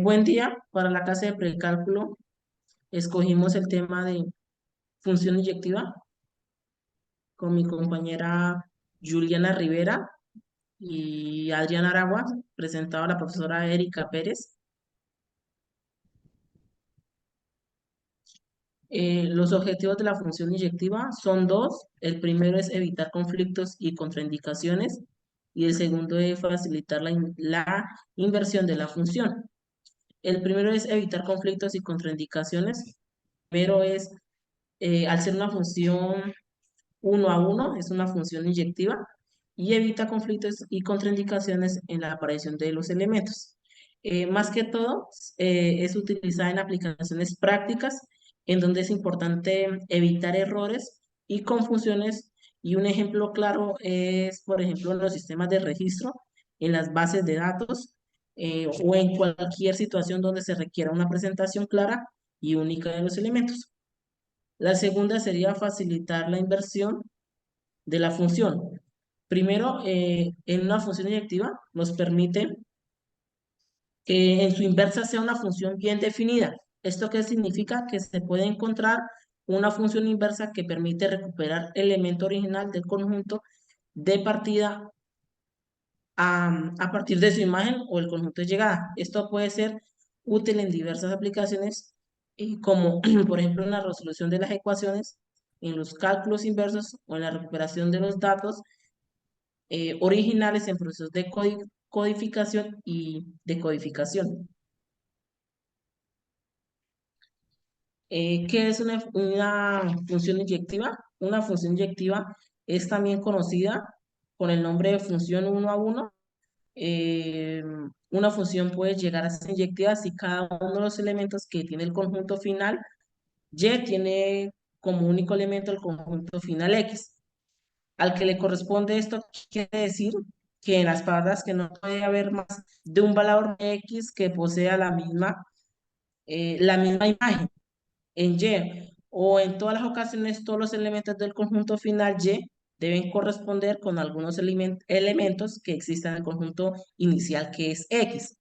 Buen día. Para la clase de precálculo escogimos el tema de función inyectiva con mi compañera Juliana Rivera y Adriana Aragua, presentado a la profesora Erika Pérez. Los objetivos de la función inyectiva son dos. El primero es evitar conflictos y contraindicaciones y el segundo es facilitar la inversión de la función. El primero es evitar conflictos y contraindicaciones. Primero es, al ser una función uno a uno, es una función inyectiva y evita conflictos y contraindicaciones en la aparición de los elementos. Más que todo, es utilizada en aplicaciones prácticas en donde es importante evitar errores y confusiones, y un ejemplo claro es, por ejemplo, en los sistemas de registro, en las bases de datos, o en cualquier situación donde se requiera una presentación clara y única de los elementos. La segunda sería facilitar la inversión de la función. Primero, en una función inyectiva nos permite que en su inversa sea una función bien definida. ¿Esto qué significa? Que se puede encontrar una función inversa que permite recuperar el elemento original del conjunto de partida a partir de su imagen o el conjunto de llegada. Esto puede ser útil en diversas aplicaciones, como por ejemplo en la resolución de las ecuaciones, en los cálculos inversos o en la recuperación de los datos originales en procesos de codificación y decodificación. ¿Qué es una función inyectiva? Una función inyectiva es también conocida con el nombre de función uno a uno. Eh, una función puede llegar a ser inyectiva si cada uno de los elementos que tiene el conjunto final Y tiene como único elemento el conjunto final X. Al que le corresponde esto quiere decir que en las palabras que no puede haber más de un valor X que posea la misma imagen en Y, o en todas las ocasiones todos los elementos del conjunto final Y deben corresponder con algunos elementos que existan en el conjunto inicial que es X.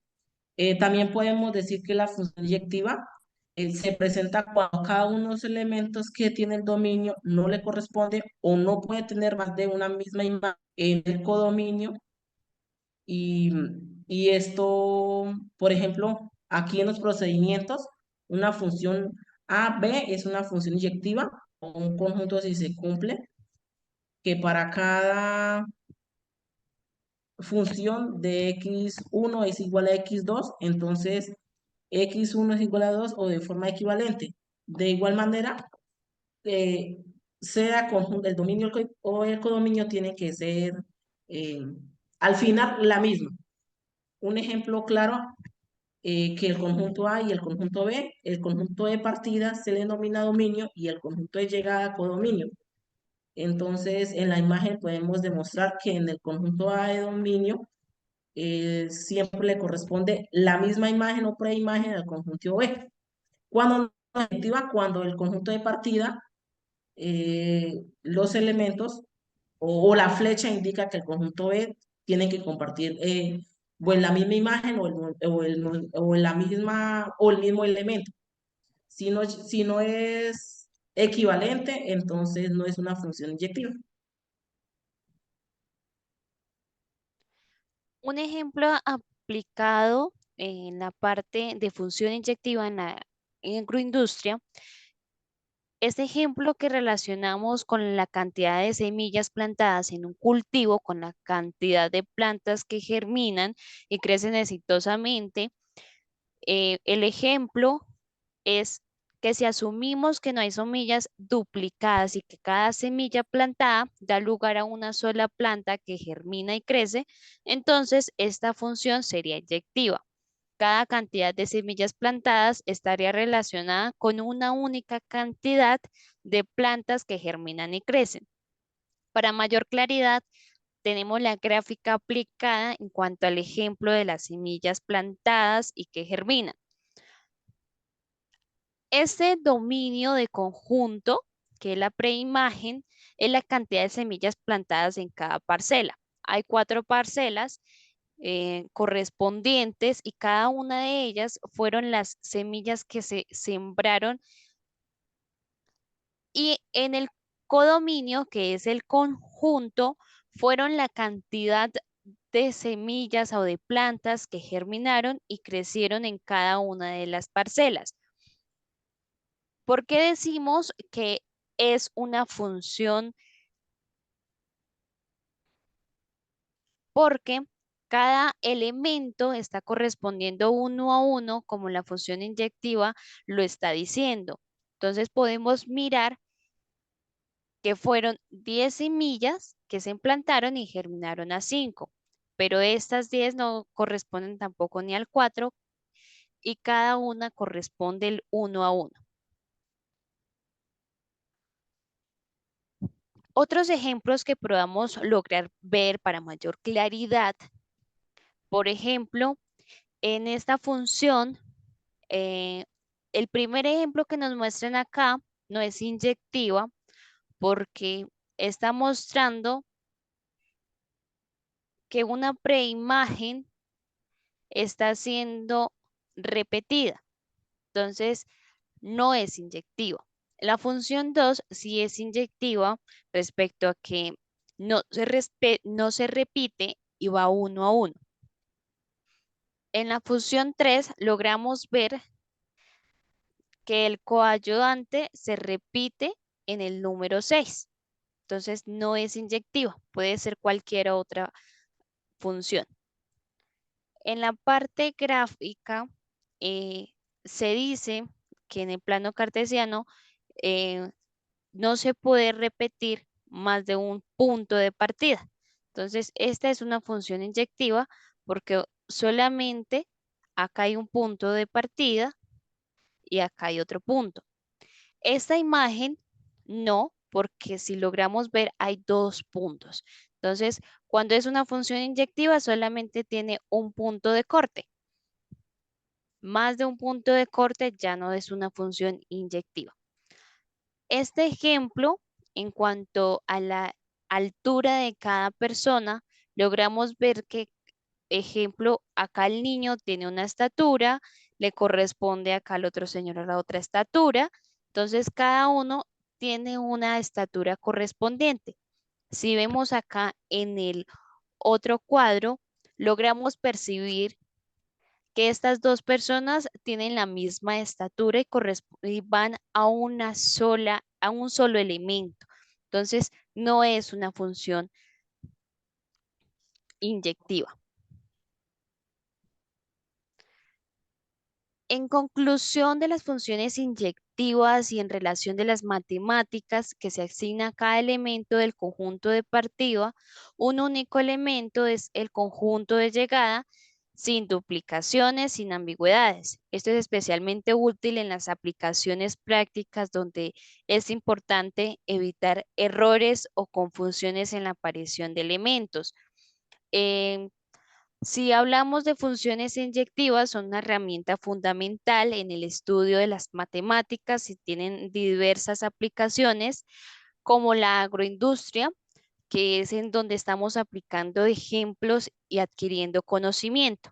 También podemos decir que la función inyectiva se presenta cuando cada uno de los elementos que tiene el dominio no le corresponde o no puede tener más de una misma imagen en el codominio. Y, y esto, por ejemplo, aquí en los procedimientos, una función A, B es una función inyectiva o un conjunto si se cumple, que para cada función de x1 es igual a x2, entonces x1 es igual a 2 o de forma equivalente. De igual manera, eh, sea conjunto, el dominio o el codominio tiene que ser eh, al final la misma. Un ejemplo claro, que el conjunto A y el conjunto B, el conjunto de partida se le denomina dominio y el conjunto de llegada codominio. Entonces, en la imagen podemos demostrar que en el conjunto A de dominio siempre le corresponde la misma imagen o preimagen al conjunto B. Cuando no es efectiva, cuando el conjunto de partida, los elementos o la flecha indica que el conjunto B tiene que compartir pues la misma imagen o la misma o el mismo elemento. Si no es equivalente, entonces no es una función inyectiva. Un ejemplo aplicado en la parte de función inyectiva en la agroindustria. Este ejemplo que relacionamos con la cantidad de semillas plantadas en un cultivo, con la cantidad de plantas que germinan y crecen exitosamente. El ejemplo es que si asumimos que no hay semillas duplicadas y que cada semilla plantada da lugar a una sola planta que germina y crece, entonces esta función sería inyectiva. Cada cantidad de semillas plantadas estaría relacionada con una única cantidad de plantas que germinan y crecen. Para mayor claridad, tenemos la gráfica aplicada en cuanto al ejemplo de las semillas plantadas y que germinan. Este dominio de conjunto, que es la preimagen, es la cantidad de semillas plantadas en cada parcela. hay 4 parcelas correspondientes y cada una de ellas fueron las semillas que se sembraron y en el codominio, que es el conjunto, fueron la cantidad de semillas o de plantas que germinaron y crecieron en cada una de las parcelas. ¿Por qué decimos que es una función? Porque cada elemento está correspondiendo uno a uno, como la función inyectiva lo está diciendo. Entonces podemos mirar que fueron 10 semillas que se implantaron y germinaron a 5, pero estas 10 no corresponden tampoco ni al 4 y cada una corresponde el uno a uno. Otros ejemplos que podamos lograr ver para mayor claridad, por ejemplo, en esta función, eh, el primer ejemplo que nos muestran acá no es inyectiva porque está mostrando que una preimagen está siendo repetida. Entonces, no es inyectiva. La función 2 sí es inyectiva respecto a que no se repite y va uno a uno. En la función 3 logramos ver que el coayudante se repite en el número 6. Entonces, no es inyectiva, puede ser cualquier otra función. En la parte gráfica se dice que en el plano cartesiano eh, no se puede repetir más de un punto de partida. Entonces, esta es una función inyectiva porque solamente acá hay un punto de partida y acá hay otro punto. Esta imagen no, porque si logramos ver hay dos puntos. Entonces, cuando es una función inyectiva solamente tiene un punto de corte. Más de un punto de corte ya no es una función inyectiva. Este ejemplo, en cuanto a la altura de cada persona, logramos ver que, ejemplo, acá el niño tiene una estatura, le corresponde acá al otro señor a la otra estatura. Entonces, cada uno tiene una estatura correspondiente. Si vemos acá en el otro cuadro, logramos percibir que estas dos personas tienen la misma estatura y van a a un solo elemento. Entonces, no es una función inyectiva. En conclusión de las funciones inyectivas y en relación de las matemáticas que se asigna a cada elemento del conjunto de partida, un único elemento es el conjunto de llegada sin duplicaciones, sin ambigüedades. Esto es especialmente útil en las aplicaciones prácticas donde es importante evitar errores o confusiones en la aparición de elementos. Em, si hablamos de funciones inyectivas, son una herramienta fundamental en el estudio de las matemáticas y tienen diversas aplicaciones, como la agroindustria, que es en donde estamos aplicando ejemplos y adquiriendo conocimiento.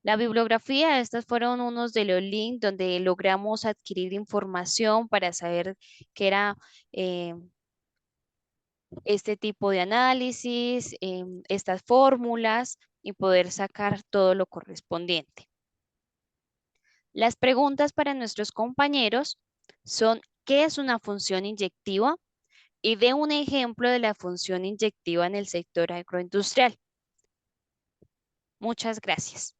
La bibliografía, estos fueron unos de los links donde logramos adquirir información para saber qué era eh, este tipo de análisis, estas fórmulas y poder sacar todo lo correspondiente. Las preguntas para nuestros compañeros son, ¿qué es una función inyectiva? Y de un ejemplo de la función inyectiva en el sector agroindustrial. Muchas gracias.